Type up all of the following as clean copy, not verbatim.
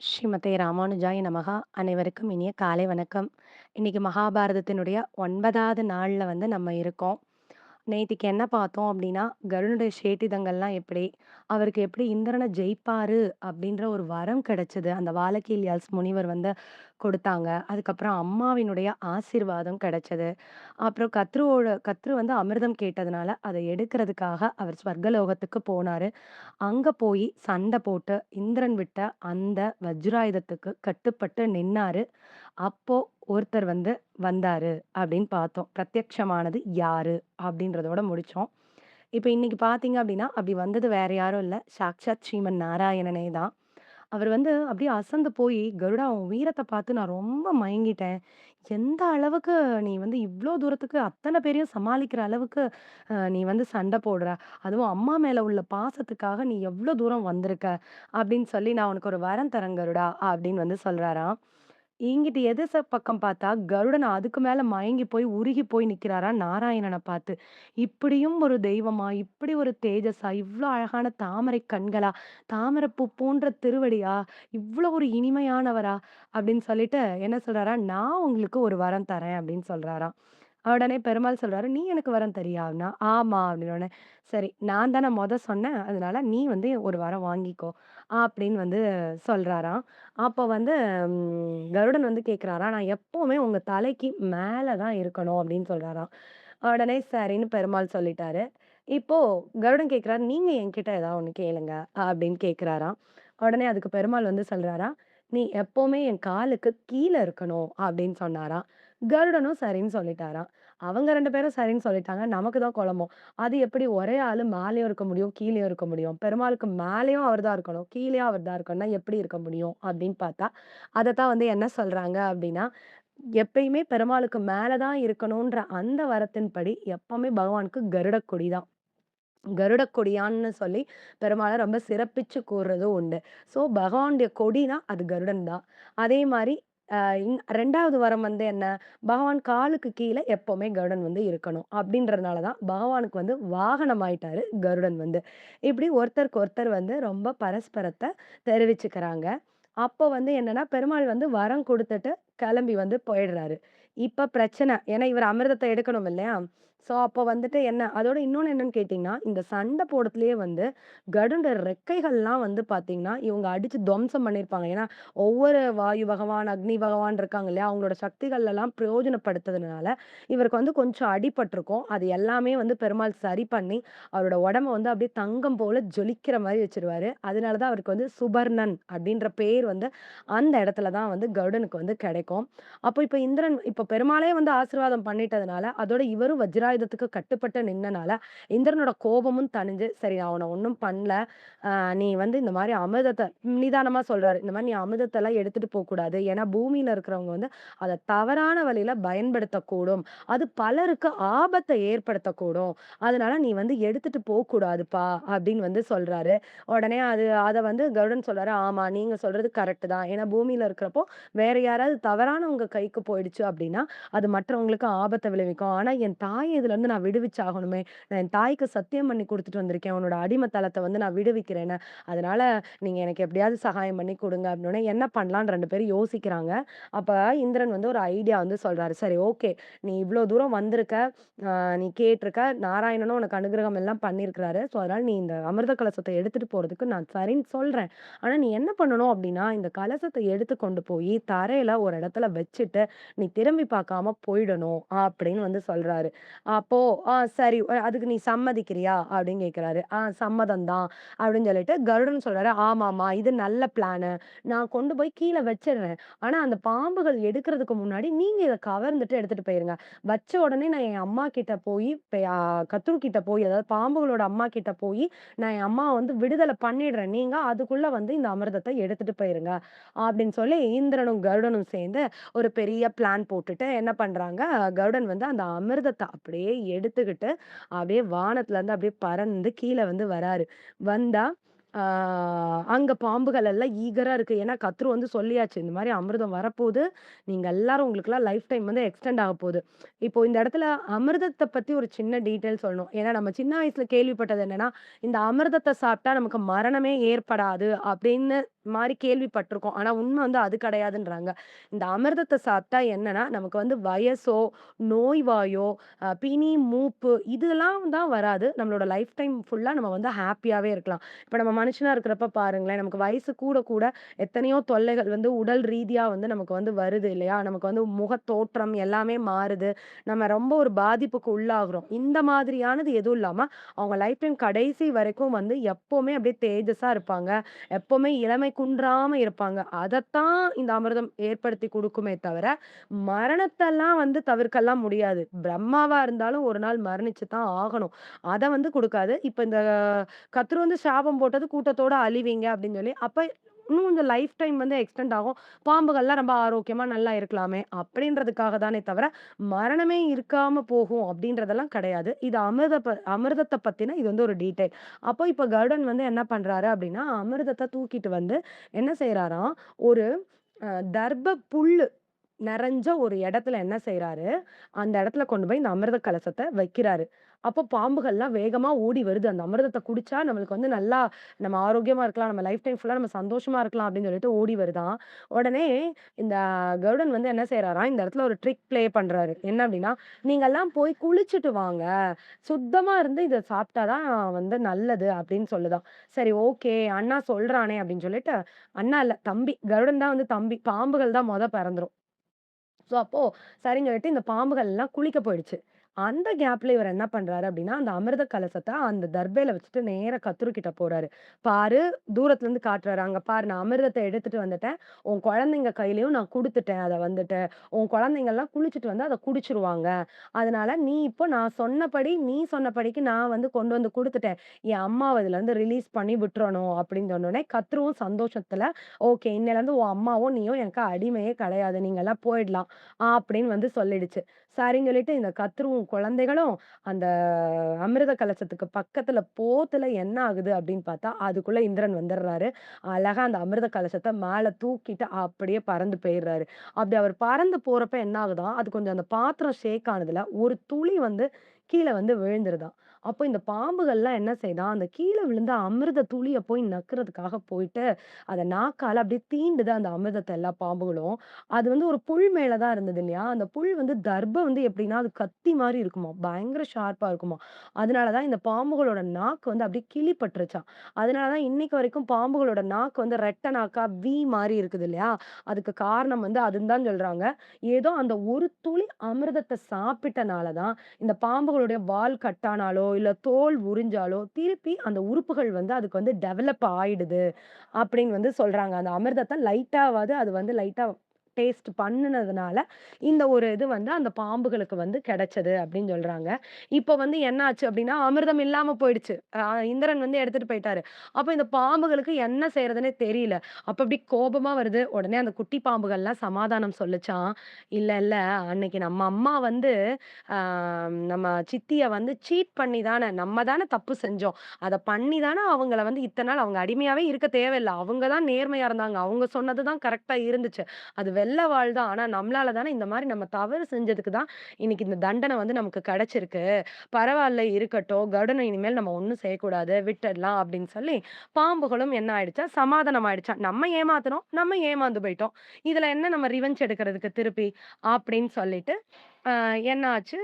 ஸ்ரீமதே ராமானுஜாய நமஹா! அனைவருக்கும் இனிய காலை வணக்கம். இன்னைக்கு மகாபாரதத்தினுடைய 9வது நாள்ல நம்ம இருக்கோம். நேத்திக்கு என்ன பார்த்தோம் அப்டின்னா, கருடனுடைய சேட்டிதங்கள்லாம் எப்படி, அவருக்கு எப்படி இந்திரன ஜெயிப்பாரு அப்டின்ற ஒரு வரம் கிடைச்சது. அந்த வாலகீல்யாஸ் முனிவர் கொடுத்தாங்க. அதுக்கப்புறம் அம்மாவினுடைய ஆசீர்வாதம் கிடைச்சது. அப்புறம் கத்ரு அமிர்தம் கேட்டதுனால, அத எடுக்கிறதுக்காக அவர் ஸ்வர்கலோகத்துக்கு போனாரு. அங்க போயி சண்ட போட்டு, இந்திரன் விட்ட அந்த வஜ்ராயுதத்துக்கு கட்டுப்பட்டு நின்னாரு. அப்போ ஒருத்தர் வந்தாரு அப்படின்னு பார்த்தோம். பிரத்யக்ஷமானது யாரு? அப்படின்றதோட முடிச்சோம். இப்ப இன்னைக்கு பார்த்தீங்க அப்படின்னா, அப்படி வந்தது வேற யாரும் இல்ல. சாக்ஷாத் ஸ்ரீமன் நாராயணனே தான். அவர் அப்படியே அசந்து போயி, "கருடா உன் வீரத்த பார்த்து நான் ரொம்ப மயங்கிட்டேன். எந்த அளவுக்கு நீ இவ்ளோ தூரத்துக்கு அத்தன பேரையும் சமாளிக்கிற அளவுக்கு நீ சண்ட போடுற. அதுவும் அம்மா மேல உள்ள பாசத்துக்காக நீ எவ்ளோ தூரம் வந்திருக்க." அப்படின்னு சொல்லி, "நான் உனக்கு ஒரு வரம் தரேன் கருடா" அப்படின்னு சொல்றாராம். இங்கிட்டு எதிர் பக்கம் பார்த்தா, கருடன் அதுக்கு மேல மயங்கி போய், உருகி போய் நிக்கிறாராம் நாராயணன பார்த்து. "இப்படியும் ஒரு தெய்வமா? இப்படி ஒரு தேஜஸா? இவ்ளோ அழகான தாமரை கண்களா? தாமரைப்பூ போன்ற திருவடியா? இவ்ளோ ஒரு இனிமையானவரா?" அப்படின்னு சொல்லிட்டு என்ன சொல்றாராம், "நான் உங்களுக்கு ஒரு வரம் தரேன்" அப்படின்னு சொல்றாராம். உடனே பெருமாள் சொல்றாரு, "நீ எனக்கு வரம் தரியா?" அப்படின்னா, "ஆமா" அப்படின்னோனே, "சரி நான் தானே சொன்னேன். அதனால நீ ஒரு வரம் வாங்கிக்கோ" அப்படின்னு சொல்றாராம். அப்போ கருடன் கேட்கிறாராம், "நான் எப்பவுமே உங்க தலைக்கு மேல தான் இருக்கணும்" அப்படின்னு சொல்றாராம். உடனே சரின்னு பெருமாள் சொல்லிட்டாரு. இப்போ கருடன் கேட்கிறாரு, "நீங்க என்கிட்ட ஏதாவது ஒண்ணு கேளுங்க" அப்படின்னு கேட்கிறாராம். உடனே அதுக்கு பெருமாள் சொல்றாராம், "நீ எப்பவுமே என் காலுக்கு கீழ இருக்கணும்" அப்படின்னு சொன்னாராம். கருடனும் சரின்னு சொல்லிட்டாராம். அவங்க 2 பேரும் சரின்னு சொல்லிட்டாங்க. நமக்கு தான் குழம்பம். அது எப்படி ஒரே ஆளு மேலயும் இருக்க முடியும், கீழயும் இருக்க முடியும். பெருமாளுக்கு மேலயும் அவர் தான் இருக்கணும், கீழயும் அவர் தான் இருக்கணும்னா எப்படி இருக்க முடியும்? அப்படின்னு பார்த்தா, அதத்தான் என்ன சொல்றாங்க அப்படின்னா, எப்பயுமே பெருமாளுக்கு மேல தான் இருக்கணுன்ற அந்த வரத்தின்படி எப்பவுமே பகவானுக்கு கருடக் கொடி தான். கருடக் கொடியான்னு சொல்லி பெருமாள ரொம்ப சிறப்பிச்சு கூறுறதும் உண்டு. ஸோ பகவானுடைய கொடினா அது கருடன் தான். அதே மாரி அ 2வது வரம் என்ன? பகவான் காலுக்கு கீழ எப்பவுமே கருடன் இருக்கணும். அப்படின்றதுனால தான் பகவானுக்கு வாகனம் ஆயிட்டாரு கருடன் இப்படி ஒருத்தருக்கு ஒருத்தர் ரொம்ப பரஸ்பரத்த தெரிவிச்சுக்கிறாங்க. அப்போ என்னன்னா, பெருமாள் வரம் குடுத்துட்டு கிளம்பி போயிடுறாரு. இப்ப பிரச்சனை. ஏன்னா இவரு அமிர்தத்த எடுக்கணும் இல்லையா? ஸோ அப்போ என்ன அதோட இன்னொன்னு என்னன்னு கேட்டீங்கன்னா, இந்த சண்ட போடத்திலேயே கருட ரெக்கைகள்லாம் பார்த்தீங்கன்னா, இவங்க அடிச்சு துவம்சம் பண்ணியிருப்பாங்க. ஏன்னா, ஒவ்வொரு வாயு பகவான், அக்னி பகவான் இருக்காங்க இல்லையா? அவங்களோட சக்திகள் எல்லாம் பிரயோஜனப்படுத்துறதுனால, இவருக்கு கொஞ்சம் அடிபட்டுருக்கும். அது எல்லாமே பெருமாள் சரி பண்ணி, அவரோட உடம்ப அப்படியே தங்கம் போல ஜொலிக்கிற மாரி வச்சுருவாரு. அதனால தான் அவருக்கு சுபர்ணன் அப்படின்ற பேர் அந்த இடத்துல தான் கருடனுக்கு கிடைக்கும். அப்போ இப்ப இந்திரன் இப்ப பெருமாளே ஆசீர்வாதம் பண்ணிட்டதுனால, அதோட இவரும் வஜ்ராயுதத்துக்கு கட்டுப்பட்டு நின்னனால, இந்திரனோட கோபமும் தணிஞ்சு, "சரி நான் உன்ன ஒண்ணும் பண்ணல. நீ இந்த மாரி அமிர்தத்த" நிதானமா சொல்றாரு. "இந்த மாரி நீ அமிர்தத்தலாம் எடுத்துட்டு போக்கூடாது. ஏன்னா பூமியில இருக்கிறவங்க அத தவறான வழியில பயன்படுத்தக்கூடும். அது பலருக்கு ஆபத்த ஏற்படுத்தக்கூடும். அதனால நீ எடுத்துட்டு போக்கூடாதுப்பா" அப்படின்னு சொல்றாரு. உடனே அத கருடன் சொல்றாரு, "ஆமா நீங்க சொல்றது கரெக்ட் தான். ஏன்னா பூமியில இருக்கிறப்போ, வேற யாராவது தவறானவங்க கைக்கு போயிடுச்சு அப்படின்னா, அது மற்றவங்களுக்கு ஆபத்த விளைவிக்கும். ஆனா என் தாய இதுலருந்து நான் விடுவிச்சாகணுமே! நான் என் தாய்க்கு சத்தியம் பண்ணி குடுத்துட்டு வந்திருக்கேன். உன்னோட அடிமைத்தனத்த நான் விடுவிக்கிறேன்னு. அதனால நீங்க எனக்கு எப்படியாவது சகாயம் பண்ணி குடுங்க" அப்படின்னோனே, என்ன பண்ணலான்னு 2 பேரும் யோசிக்கிறாங்க. அப்ப இந்திரன் ஒரு ஐடியா சொல்றாரு. "சரி ஓகே. நீ இவ்ளோ தூரம் வந்திருக்க. அ நீ கேட்டிருக்க. நாராயணனும் உனக்கு அனுகிரகம் எல்லாம் பண்ணியிருக்கிறாரு. ஸோ, அதனால நீ இந்த அமிர்த கலசத்த எடுத்துட்டு போறதுக்கு நான் சரின்னு சொல்றேன். ஆனா, நீ என்ன பண்ணணும் அப்டின்னா, இந்த கலசத்த எடுத்து கொண்டு போயி தரையில ஒரு இடத்துல வச்சுட்டு, நீ திரும்பி பார்க்காம போயிடணும் அப்படின்னு சொல்றாரு. அப்போ, சரி அதுக்கு நீ சம்மதிக்கிறியா? அப்படின்னு கேட்கிறாரு. சம்மதம் தான் அப்படின்னு சொல்லிட்டு கருடன் சொல்றாரு, ஆமாமா இது நல்ல பிளானு. நான் கொண்டு போய் கீழ வச்சுடுறேன். ஆனா, அந்த பாம்புகள் எடுக்கிறதுக்கு முன்னாடி நீங்க இத கவர்ந்துட்டு எடுத்துட்டு போயிருங்க. வச்ச உடனே நான் என் அம்மா கிட்ட போயி, பெ அ கத்ரு கிட்ட போய், அதாவது பாம்புகளோட அம்மா கிட்ட போயி, நான் என் அம்மாவ விடுதல பண்ணிடுறேன். நீங்க அதுக்குள்ள இந்த அமிர்தத்த எடுத்துட்டு போயிருங்க. அப்படின்னு சொல்லி இந்திரனும், கருடனும் சேர்ந்து ஒரு பெரிய பிளான் போட்டுட்டு என்ன பண்றாங்க, கருடன் அந்த அமிர்தத்த அப்படியே எடுத்துக்கிட்டு, அப்படியே வானத்துல இருந்து அப்படியே பறந்து கீழ வராரு. வந்தா, ஆ அங்க பாம்புகள் எல்லாம் ஈகரா இருக்கு. ஏன்னா கத்ரு சொல்லியாச்சு. இந்த மாரி அமிர்தம் வரப்போது. நீங்க எல்லாரும் உங்களுக்கெல்லாம் லைஃப் டைம் எக்ஸ்டெண்ட் ஆகப்போது. இப்போ இந்த இடத்துல அமிர்தத்த பத்தி ஒரு சின்ன டீட்டெயில் சொல்லணும். ஏன்னா நம்ம சின்ன வயசுல கேள்விப்பட்டது என்னன்னா, இந்த அமிர்தத்த சாப்பிட்டா நமக்கு மரணமே ஏற்படாது அப்படின்னு மாரி கேள்விப்பட்டுருக்கோம். ஆனா உண்ம வந்து அது கிடையாதுன்றாங்க. இந்த அமிர்தத்த சாப்பிட்டா என்னன்னா, நமக்கு வந்து வயசோ, நோய்வாயோ, பிணி, மூப்பு இதெல்லாம் தான் வராது. நம்மளோட லைஃப் டைம் ஃபுல்லா நம்ம வந்து ஹேப்பியாவே இருக்கலாம். இப்ப நம்ம மனுஷனா இருக்கிறப்ப பாருங்களேன், நமக்கு வயசு கூட கூட எத்தனையோ தொல்லைகள் வந்து உடல் ரீதியா வந்து நமக்கு வந்து வருது இல்லையா? நமக்கு வந்து முகத் தோற்றம் எல்லாமே மாறுது. நம்ம ரொம்ப ஒரு பாதிப்புக்கு உள்ளாகுறோம். இந்த மாதிரியானது எதுவும் இல்லாம, அவங்க லைஃப் டைம் கடைசி வரைக்கும் வந்து எப்பவுமே அப்படியே தேஜஸா இருப்பாங்க. எப்பவுமே இளமை குன்றாம இருப்பாங்க. அதத்தான் இந்த அமிர்தம் ஏற்படுத்தி குடுக்குமே தவிர, மரணத்தெல்லாம் வந்து தவிர்க்கலாம் முடியாது. பிரம்மாவா இருந்தாலும் ஒரு நாள் மரணிச்சு தான் ஆகணும். அத வந்து குடுக்காது. இப்ப இந்த கர்த்தர் வந்து சாபம் போட்டது கூட்டத்தோட அழிவீங்க அப்படின்னு சொல்லி, அப்ப இன்னும் கொஞ்சம் லைஃப் டைம் வந்து எக்ஸ்டெண்ட் ஆகும். பாம்புகள்லாம் ரொம்ப ஆரோக்கியமா நல்லா இருக்கலாமே அப்படின்றதுக்காக தானே தவிர, மரணமே இருக்காம போகும் அப்படின்றதெல்லாம் கிடையாது. இது அமிர்தத்த பத்தின இது வந்து ஒரு டீட்டெயில். அப்போ இப்ப கருடன் வந்து என்ன பண்றாரு அப்படின்னா, அமிர்தத்த தூக்கிட்டு வந்து என்ன செய்றாராம், ஒரு அ தர்ப்ப புல்லு நெறஞ்ச ஒரு இடத்துல என்ன செய்றாரு, அந்த இடத்துல கொண்டு போய் இந்த அமிர்த கலசத்த வைக்கிறாரு. அப்போ பாம்புகள்லாம் வேகமா ஓடி வருது. அந்த அமிர்தத்த குடிச்சா நம்மளுக்கு வந்து நல்லா நம்ம ஆரோக்கியமா இருக்கலாம். நம்ம லைஃப் டைம் ஃபுல்லா நம்ம சந்தோஷமா இருக்கலாம் அப்படின்னு சொல்லிட்டு ஓடி வருதாம். உடனே இந்த கருடன் வந்து என்ன செய்றாராம், இந்த இடத்துல ஒரு ட்ரிக் ப்ளே பண்றாரு. என்ன அப்படின்னா, "நீங்கலாம் போய் குளிச்சுட்டு வாங்க. சுத்தமா இருந்து இத சாப்பிட்டா தான் வந்து நல்லது" அப்படின்னு சொல்லுதாம். சரி ஓகே, அண்ணா சொல்றானே அப்படின்னு சொல்லிட்டு, அண்ணா இல்ல தம்பி. கருடன் தான் வந்து தம்பி. பாம்புகள் தான் மொத பிறந்துரும். ஸோ, அப்போ சரின்னு சொல்லிட்டு இந்த பாம்புகள் எல்லாம் குளிக்க போயிடுச்சு. அந்த கேப்ல இவரு என்ன பண்றாரு அப்டின்னா, அந்த அமிர்த கலசத்த அந்த தர்பையில வச்சுட்டு நேரா கத்துரு கிட்ட போறாரு. பாரு தூரத்துலருந்து காட்டுறாரு. "அங்க பாரு நான் அமிர்தத்த எடுத்துட்டு வந்துட்டேன். உன் குழந்தைங்க கையிலயும் நான் குடுத்துட்டேன் அத வந்துட்டு. உன் குழந்தைங்கலாம் குளிச்சுட்டு வந்து அத குடிச்சுருவாங்க. அதனால நீ இப்போ நான் சொன்னபடி நீ சொன்னபடிக்கு நான் வந்து கொண்டு வந்து குடுத்துட்டேன். என் அம்மாவ இதுலருந்து ரிலீஸ் பண்ணி விட்டுறணும்." அப்படின்னு சொன்னோனே, கத்துருவும் சந்தோஷத்துல, "ஓகே இன்னைலருந்து உன் அம்மாவும் நீயும் எனக்கு அடிமையே கிடையாது. நீங்கலாம் போயிடலாம்." அப்படின்னு வந்து சொல்லிடுச்சு. சரின்னு சொல்லிட்டு இந்த கத்துரும் குழந்தைகளும் அந்த அமிர்த கலசத்துக்கு பக்கத்துல போத்துல என்ன ஆகுது அப்படின்னு பார்த்தா, அதுக்குள்ள இந்திரன் வந்துடுறாரு. அழகா அந்த அமிர்த கலசத்த மேல தூக்கிட்டு அப்படியே பறந்து போயிடுறாரு. அப்படி அவர் பறந்து போறப்ப என்ன ஆகுதாம், அது கொஞ்சம் அந்த பாத்திரம் ஷேக் ஆனதுல ஒரு துளி வந்து கீழ வந்து விழுந்துருதாம். அப்போ இந்த பாம்புகள்லாம் என்ன செய்யுதாம், அந்த கீழ விழுந்த அமிர்த துளிய போய் நக்குறதுக்காக போயிட்டு, அத நாக்கால அப்படியே தீண்டுது அந்த அமிர்தத்த எல்லா பாம்புகளும். அது வந்து ஒரு புல் மேல தான் இருந்தது இல்லையா? அந்த புல் வந்து தர்பம் வந்து எப்படின்னா, அது கத்தி மாரி இருக்குமாம். பயங்கர ஷார்ப்பா இருக்குமாம். அதனால தான் இந்த பாம்புகளோட நாக்கு வந்து அப்படியே கிழிப்பட்டுருச்சாம். அதனால தான் இன்னைக்கு வரைக்கும் பாம்புகளோட நாக்கு வந்து ரெட்ட நாக்கா வி மாரி இருக்குது இல்லையா? அதுக்கு காரணம் வந்து அதுன்னு தான் சொல்றாங்க. ஏதோ அந்த ஒரு துளி அமிர்தத்த சாப்பிட்டனால தான் இந்த பாம்புகளுடைய வால் கட் ஆனாலோ, இல்ல தோல் உரிஞ்சாலோ, திருப்பி அந்த உறுப்புகள் வந்து அதுக்கு வந்து டெவலப் ஆயிடுது. அப்படின்னு வந்து சொல்றாங்க. அந்த அமிர்தத்த லைட்டாவாது அது வந்து லைட்டா டேஸ்ட் பண்ணுனதுனால, இந்த ஒரு இது வந்து அந்த பாம்புகளுக்கு வந்து கிடைச்சது அப்படின்னு சொல்றாங்க. இப்போ வந்து என்ன ஆச்சு அப்படின்னா, அமிர்தம் இல்லாம போயிடுச்சு. இந்திரன் வந்து எடுத்துட்டு போயிட்டாரு. அப்ப இந்த பாம்புகளுக்கு என்ன செய்றதுன்னே தெரியல. அப்ப அப்படி கோபமா வருது. உடனே அந்த குட்டி பாம்புகள்லாம் சமாதானம் சொல்லுச்சாம். "இல்ல, இல்ல அன்னைக்கு நம்ம அம்மா வந்து ஆ நம்ம சித்திய வந்து சீட் பண்ணி தான நம்ம தான தப்பு செஞ்சோம். அத பண்ணி தான அவங்கள வந்து இத்தன நாள் அவங்க அடிமையாவே இருக்க தேவையில்ல. அவங்க தான் நேர்மையா இருந்தாங்க. அவங்க சொன்னது தான் கரெக்ட்டா இருந்துச்சு. அது வெள்ள வாள் தான். ஆனா நம்மளால தானே இந்த மாரி நம்ம தவறு செஞ்சதுக்கு தான் இன்னைக்கு இந்த தண்டனை வந்து நமக்கு கிடைச்சிருக்கு. பரவால்ல இருக்கட்டும். கருடன இனிமேல் நம்ம ஒண்ணும் செய்யக்கூடாது. விட்டுடலாம் அப்படின்னு சொல்லி பாம்புகளும் என்ன ஆயிடுச்சா, சமாதானம் ஆயிடுச்சாம். நம்ம ஏமாத்துனோம். நம்ம ஏமாந்து போயிட்டோம். இதுல என்ன நம்ம ரிவெஞ்ச் எடுக்கிறதுக்கு திருப்பி அப்படின்னு சொல்லிட்டு, அ என்ன ஆச்சு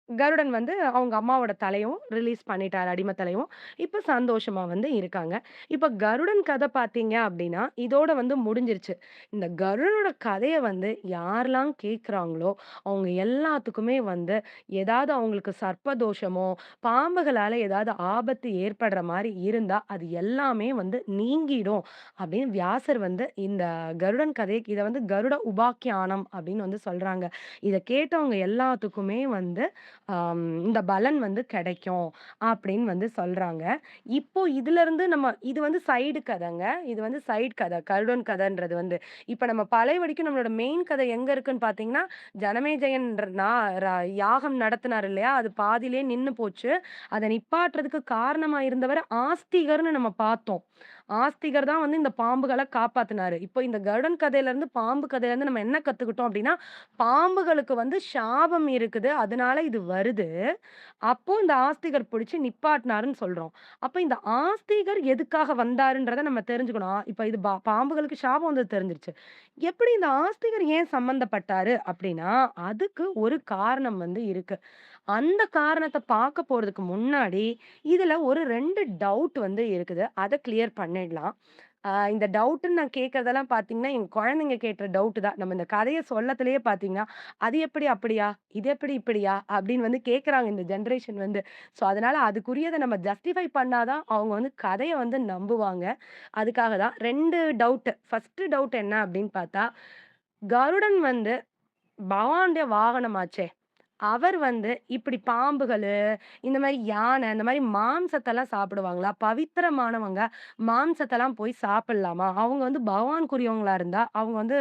கருடன் வந்து அவங்க அம்மாவோட தலையும் ரிலீஸ் பண்ணிட்டாரு. அடிமை தலையும். இப்ப சந்தோஷமா வந்து இருக்காங்க. இப்ப கருடன் கதை பார்த்தீங்க அப்டின்னா, இதோட வந்து முடிஞ்சிருச்சு. இந்த கருடனோட கதைய வந்து யாரெல்லாம் கேட்குறாங்களோ, அவங்க எல்லாத்துக்குமே வந்து ஏதாவது அவங்களுக்கு சர்ப்பதோஷமோ, பாம்புகளால ஏதாவது ஆபத்து ஏற்படுற மாரி இருந்தா, அது எல்லாமே வந்து நீங்கிடும் அப்டின்னு வியாசர் வந்து இந்த கருடன் கதை இத வந்து கருட உபாக்கியானம் அப்டின்னு வந்து சொல்றாங்க. இத கேட்டவங்க எல்லாத்துக்குமே வந்து இந்த பலன் வந்து கிடைக்கும் அப்படின்னு வந்து சொல்றாங்க. இப்போ இதுலருந்து நம்ம இது வந்து சைடு கதைங்க. இது வந்து சைடு கதை. கருடன் கதைன்றது வந்து. இப்ப நம்ம பழையபடிக்கு நம்மளோட மெயின் கதை எங்க இருக்குன்னு பார்த்தீங்கன்னா, ஜனமேஜயன்ற நா ரா யாகம் நடத்தினாரு இல்லையா? அது பாதியிலேயே நின்னு போச்சு. அத நிப்பாட்டுறதுக்கு காரணமா இருந்தவர் ஆஸ்திகர்ன்னு நம்ம பார்த்தோம். ஆஸ்திகர் தான் வந்து இந்த பாம்புகள காப்பாத்துனாரு. இப்போ இந்த கருடன் கதையிலருந்து, பாம்பு கதையிலருந்து நம்ம என்ன கத்துக்கிட்டோம் அப்டின்னா, பாம்புகளுக்கு வந்து சாபம் இருக்குது. அதனால இது வருது. அப்போ இந்த ஆஸ்திகர் புடிச்சு நிப்பாட்னாருன்னு சொல்றோம். அப்ப இந்த ஆஸ்திகர் எதுக்காக வந்தாருன்றத நம்ம தெரிஞ்சுக்கணும். இப்ப இது பாம்புகளுக்கு சாபம் வந்தது தெரிஞ்சிருச்சு. எப்படி இந்த ஆஸ்திகர் ஏன் சம்மந்தப்பட்டாரு அப்டின்னா, அதுக்கு ஒரு காரணம் வந்து இருக்கு. அந்த காரணத்த பாக்க போறதுக்கு முன்னாடி, இதுல ஒரு 2 டவுட் வந்து இருக்குது. அத கிளியர் பண்ணிடலாம். இந்த டவுட்டுன்னு நான் கேட்கிறதெல்லாம் பார்த்தீங்கன்னா, என் குழந்தைங்க கேட்கிற டவுட் தான். நம்ம இந்த கதைய சொல்லத்திலேயே பார்த்தீங்கன்னா, "அது எப்படி அப்படியா? இது எப்படி இப்படியா?" அப்படின்னு வந்து கேட்கறாங்க இந்த ஜெனரேஷன் வந்து. ஸோ, அதனால அதுக்குரியத நம்ம ஜஸ்டிஃபை பண்ணா தான் அவங்க வந்து கதைய வந்து நம்புவாங்க. அதுக்காக தான் 2 டவுட். ஃபர்ஸ்ட்டு டவுட் என்ன அப்படின்னு பார்த்தா, கருடன் வந்து பகவானுடைய வாகனமாச்சே! அவர் வந்து இப்பிடி பாம்புகளு, இந்த மாரி யானை, இந்த மாரி மாம்சத்தலாம் சாப்பிடுவாங்களா? பவித்திரமானவங்க மாம்சத்தலாம் போய் சாப்பிடலாமா? அவங்க வந்து பகவானுக்குரியவங்களா இருந்தா, அவங்க வந்து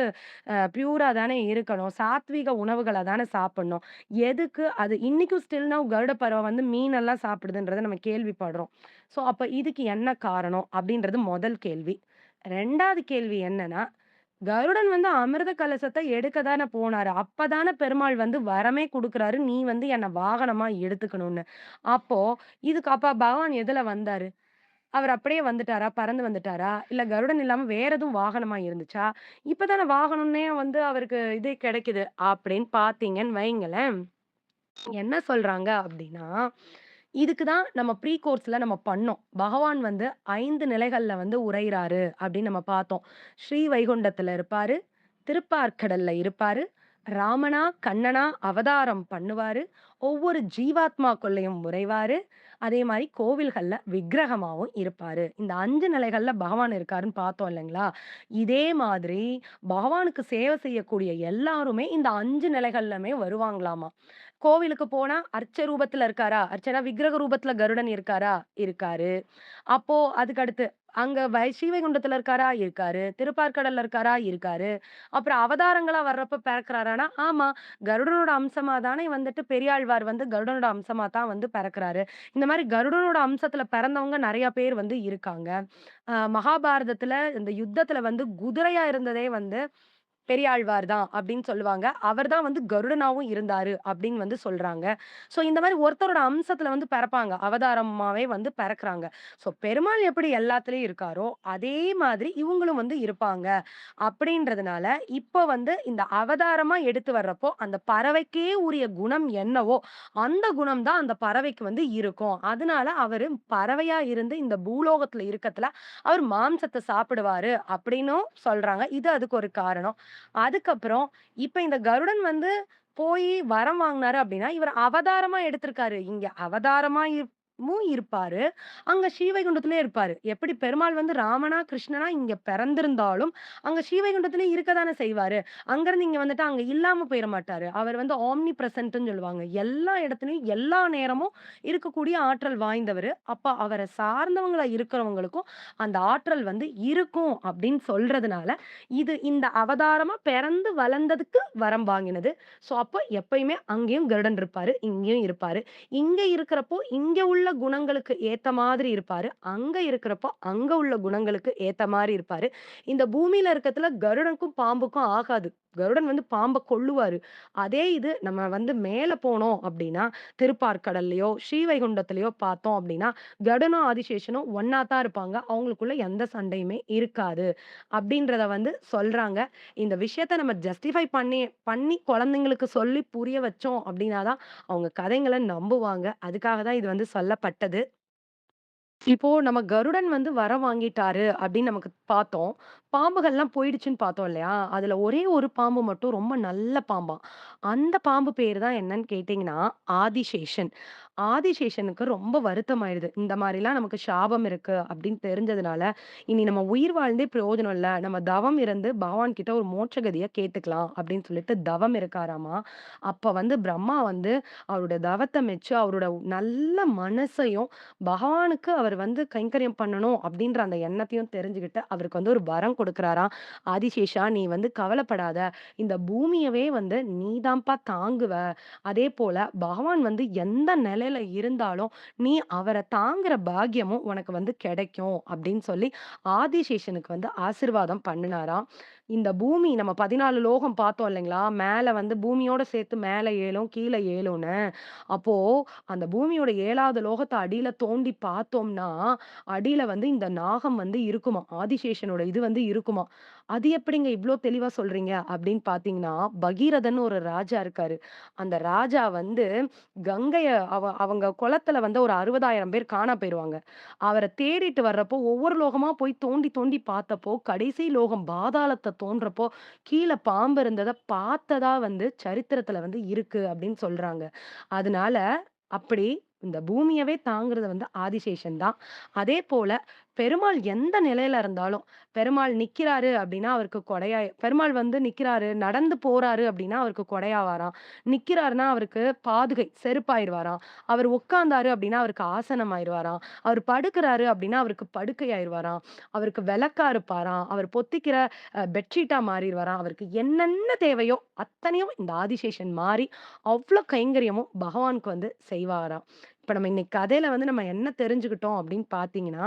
பியூரா தானே இருக்கணும். சாத்வீக உணவுகள தானே சாப்பிடணும். எதுக்கு அது இன்னைக்கும் ஸ்டில் நவ் கருட பறவை வந்து மீனெல்லாம் சாப்பிடுதுன்றத நம்ம கேள்விப்படுறோம். ஸோ, அப்ப இதுக்கு என்ன காரணம்? அப்பிடின்றது முதல் கேள்வி. 2வது கேள்வி என்னன்னா, கருடன் வந்து அமிர்த கலசத்த எடுக்க தானே போனாரு. அப்ப தானே பெருமாள் வந்து வரமே குடுக்குறாரு. நீ வந்து என்ன வாகனமா எடுத்துக்கணும்னு. அப்போ இதுக்கு அப்ப பகவான் எதுல வந்தாரு? அவர் அப்படியே வந்துட்டாரா? பறந்து வந்துட்டாரா? இல்ல கருடன் இல்லாம வேற எதுவும் வாகனமா இருந்துச்சா? இப்ப தானே வாகனம்னே வந்து அவருக்கு இது கிடைக்குது. அப்படின்னு பார்த்தீங்கன்னு வைங்களேன், என்ன சொல்றாங்க அப்படின்னா, இதுக்கு தான் நம்ம ப்ரீ கோர்ஸ்ல நம்ம பண்ணோம். பகவான் வந்து 5 நிலைகள்ல வந்து உறையிறாரு அப்படின்னு நம்ம பார்த்தோம். ஸ்ரீ வைகுண்டத்துல இருப்பாரு, திருப்பாற்கடல்ல இருப்பாரு, ராமனா, கண்ணனா அவதாரம் பண்ணுவாரு, ஒவ்வொரு ஜீவாத்மாக்குள்ளயும் உறைவாரு, அதே மாரி கோவில்கள்ல விக்கிரகமாவும் இருப்பாரு. இந்த 5 நிலைகள்ல பகவான் இருக்காருன்னு பார்த்தோம் இல்லைங்களா? இதே மாதிரி பகவானுக்கு சேவை செய்யக்கூடிய எல்லாருமே இந்த 5 நிலைகள்லயுமே வருவாங்களாமா. கோவிலுக்கு போனா அர்ச்ச ரூபத்துல இருக்காரா? அர்ச்சனா விக்கிரக ரூபத்துல கருடன் இருக்காரா? இருக்காரு. அப்போ அதுக்கு அடுத்து அங்க ஸ்ரீவைகுண்டத்துல இருக்காரா? இருக்காரு. திருப்பாற்கடல்ல இருக்காரா? இருக்காரு. அப்புறம் அவதாரங்களா வர்றப்ப பிறக்குறாரான்னா, ஆமா. கருடனோட அம்சமா தானே வந்துட்டு பெரியாழ்வார் வந்து கருடனோட அம்சமா தான் வந்து பிறக்குறாரு. இந்த மாரி கருடனோட அம்சத்துல பிறந்தவங்க நெறைய பேர் வந்து இருக்காங்க. மகாபாரதத்துல இந்த யுத்தத்துல வந்து குதிரையா இருந்ததே வந்து பெரியாழ்வார் தான் அப்படின்னு சொல்லுவாங்க. அவர் தான் வந்து கருடனாவும் இருந்தாரு அப்படின்னு வந்து சொல்றாங்க. ஸோ இந்த மாரி ஒருத்தரோட அம்சத்துல வந்து பிறப்பாங்க. அவதாரமாவே வந்து பிறக்குறாங்க. ஸோ பெருமாள் எப்படி எல்லாத்துலயும் இருக்காரோ, அதே மாதிரி இவங்களும் வந்து இருப்பாங்க. அப்படின்றதுனால, இப்ப வந்து இந்த அவதாரமா எடுத்து வர்றப்போ, அந்த பறவைக்கே உரிய குணம் என்னவோ, அந்த குணம் தான் அந்த பறவைக்கு வந்து இருக்கும். அதனால அவரு பறவையா இருந்து இந்த பூலோகத்துல இருக்கத்துல, அவர் மாம்சத்த சாப்பிடுவாரு அப்படின்னும் சொல்றாங்க. இது அதுக்கு ஒரு காரணம். அதுக்கப்புறம் இப்ப இந்த கருடன் வந்து போயி வரம் வாங்குனாரு அப்டின்னா, இவர் அவதாரமா எடுத்திருக்காரு. இங்க அவதாரமா இருப்பாரு. அங்க ஸ்ரீவைகுண்டத்திலே இருப்பாரு. எப்படி பெருமாள் வந்து ராமனா, கிருஷ்ணனா இங்க பிறந்திருந்தாலும், அங்க ஸ்ரீவைகுண்டத்திலே இருக்க தானே செய்வாரு. அங்கருந்து இங்க வந்துட்டா அங்க இல்லாம போயிற மாட்டாரு. அவர் வந்து ஆம்னி பிரசன்ட்ன்னு சொல்லுவாங்க. எல்லா இடத்துலயும், எல்லா நேரமும் இருக்கக்கூடிய ஆற்றல் வாய்ந்தவரு. அப்ப அவர சார்ந்தவங்களா இருக்கிறவங்களுக்கும் அந்த ஆற்றல் வந்து இருக்கும் அப்படின்னு சொல்றதுனால, இது இந்த அவதாரமா பிறந்து வளர்ந்ததுக்கு வரம் வாங்கினது. ஸோ, அப்ப எப்பயுமே அங்கேயும் கருடன் இருப்பாரு, இங்கேயும் இருப்பாரு. இங்க இருக்கிறப்போ, இங்க உள்ள குணங்களுக்கு ஏத்த மாதிரி இருப்பாரு. அங்க இருக்கிறப்போ, அங்க உள்ள குணங்களுக்கு ஏத்த மாரி இருப்பாரு. இந்த பூமியில இருக்கத்துல கருடனுக்கும், பாம்புக்கும் ஆகாது. கருடன் வந்து பாம்ப கொல்லுவாரு. அதே இது நம்ம வந்து மேல போனோம் அப்டின்னா, திருப்பாற்கடல்லையோ, ஸ்ரீவைகுண்டத்திலயோ பார்த்தோம் அப்டின்னா, கருடனும், ஆதிசேஷனும் ஒண்ணா தான் இருப்பாங்க. அவங்களுக்குள்ள எந்த சண்டையுமே இருக்காது. அப்டின்றத வந்து சொல்றாங்க. இந்த விஷயத்த நம்ம ஜஸ்டிஃபை பண்ணி பண்ணி குழந்தைங்களுக்கு சொல்லி புரிய வச்சோம் அப்டின்னா தான், அவங்க கதைங்கள நம்புவாங்க. அதுக்காக தான் இது வந்து சொல்லப்பட்டது. இப்போ நம்ம கருடன் வந்து வரம் வாங்கிட்டாரு அப்படின்னு நமக்கு பார்த்தோம். பாம்புகள்லாம் போயிடுச்சுன்னு பார்த்தோம் இல்லையா? அதுல ஒரே ஒரு பாம்பு மட்டும் ரொம்ப நல்ல பாம்பாம். அந்த பாம்பு பேரு தான் என்னன்னு கேட்டீங்கன்னா, ஆதிசேஷன். ஆதிசேஷனுக்கு ரொம்ப வருத்தமாயிடுது. இந்த மாரிலாம் நமக்கு சாபம் இருக்கு அப்படின்னு தெரிஞ்சதுனால, இனி நம்ம உயிர் வாழ்ந்தே பிரயோஜனம் இல்ல. நம்ம தவம் இருந்து பகவான் கிட்ட ஒரு மோட்ச கதிய கேட்டுக்கலாம் அப்படின்னு சொல்லிட்டு தவம் இருக்காராமா. அப்ப வந்து பிரம்மா வந்து அவருடைய தவத்த மெச்சு அவரோட நல்ல மனசையும் பகவானுக்கு அவர் வந்து கைங்கரியம் பண்ணணும் அப்படின்ற அந்த எண்ணத்தையும் தெரிஞ்சுகிட்டு, அவருக்கு வந்து ஒரு வரம் குடுக்குறாராம். "ஆதிசேஷா நீ வந்து கவலைப்படாத. இந்த பூமியவே வந்து நீ தான்ப்பா தாங்குவ. அதேபோல பகவான் வந்து எந்த நிலையில நிலையில இருந்தாலும், நீ அவர தாங்குற பாக்கியமும் உனக்கு வந்து கிடைக்கும் அப்படின்னு சொல்லி ஆதிசேஷனுக்கு வந்து ஆசீர்வாதம் பண்ணுனாராம். இந்த பூமி நம்ம 14 லோகம் பார்த்தோம் இல்லைங்களா? மேல வந்து பூமியோட சேர்த்து மேல 7ம், கீழ 7ன்னு. அப்போ அந்த பூமியோட 7வது லோகத்த அடியில தோண்டி பார்த்தோம்னா, அடியில வந்து இந்த நாகம் வந்து இருக்குமாம். ஆதிசேஷனோட இது வந்து இருக்குமாம். "அது எப்படிங்க இவ்ளோ தெளிவா சொல்றீங்க?" அப்படின்னு பார்த்தீங்கன்னா, பகீரதன்னு ஒரு ராஜா இருக்காரு. அந்த ராஜா வந்து கங்கைய அவங்க குளத்துல வந்து ஒரு 60,000 பேர் காணா போயிருவாங்க. அவர தேடிட்டு வர்றப்போ, ஒவ்வொரு லோகமா போய் தோண்டி தோண்டி பார்த்தப்போ, கடைசி லோகம் பாதாளத்த தோண்டுறப்போ, கீழ பாம்பு இருந்தத பார்த்ததா வந்து சரித்திரத்துல வந்து இருக்கு அப்படின்னு சொல்றாங்க. அதனால அப்படி இந்த பூமியவே தாங்குறது வந்து ஆதிசேஷன் தான். அதேபோல பெருமாள் எந்த நிலையில இருந்தாலும், பெருமாள் நிக்கிறாரு அப்படின்னா அவருக்கு கொடையா பெருமாள் வந்து நிக்கிறாரு, நடந்து போறாரு அப்படின்னா அவருக்கு கொடையாவாராம். நிக்கிறாருன்னா அவருக்கு பாதுகை, செருப்பாயிருவாராம். அவர் உட்கார்ந்தாரு அப்படின்னா அவருக்கு ஆசனம் ஆயிருவாராம். அவர் படுக்குறாரு அப்படின்னா அவருக்கு படுக்கை ஆயிருவாராம். அவருக்கு விளக்கா இருப்பாராம். அவர் பொத்திக்கிற பெட்ஷீட்டா மாறிருவாராம். அவருக்கு என்னென்ன தேவையோ அத்தனையும் இந்த ஆதிசேஷன் மாறி, அவ்ளோ கைங்கரியமும் பகவானுக்கு வந்து செய்வாராம். இப்ப நம்ம இன்னைக்கு கதையில வந்து நம்ம என்ன தெரிஞ்சுக்கிட்டோம் அப்படின்னு பார்த்தீங்கன்னா,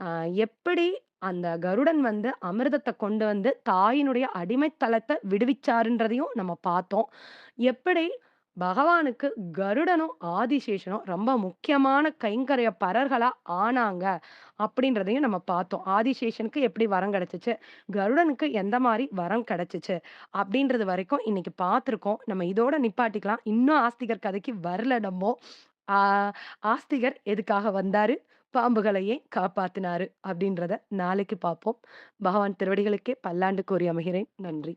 அ எப்படி அந்த கருடன் வந்து அமிர்தத்த கொண்டு வந்து தாயினுடைய அடிமைத்தலத்த விடுவிச்சாருன்றதையும் நம்ம பார்த்தோம். எப்படி பகவானுக்கு கருடனும், ஆதிசேஷனும் ரொம்ப முக்கியமான கைங்கரிய பரர்களா ஆனாங்க அப்படின்றதையும் நம்ம பார்த்தோம். ஆதிசேஷனுக்கு எப்படி வரம் கிடைச்சுச்சு, கருடனுக்கு எந்த மாரி வரம் கிடைச்சுச்சு அப்படின்றது வரைக்கும் இன்னைக்கு பார்த்துருக்கோம். நம்ம இதோட நிப்பாட்டிக்கலாம். இன்னும் ஆஸ்திகர் கதைக்கு வரல நம்மோ. ஆ ஆஸ்திகர் எதுக்காக வந்தாரு? பாம்புகள ஏன் காப்பாத்துனாரு? அப்படின்றத நாளைக்கு பார்ப்போம். பகவான் திருவடிகளுக்கே பல்லாண்டு கூறி அமைகிறேன். நன்றி.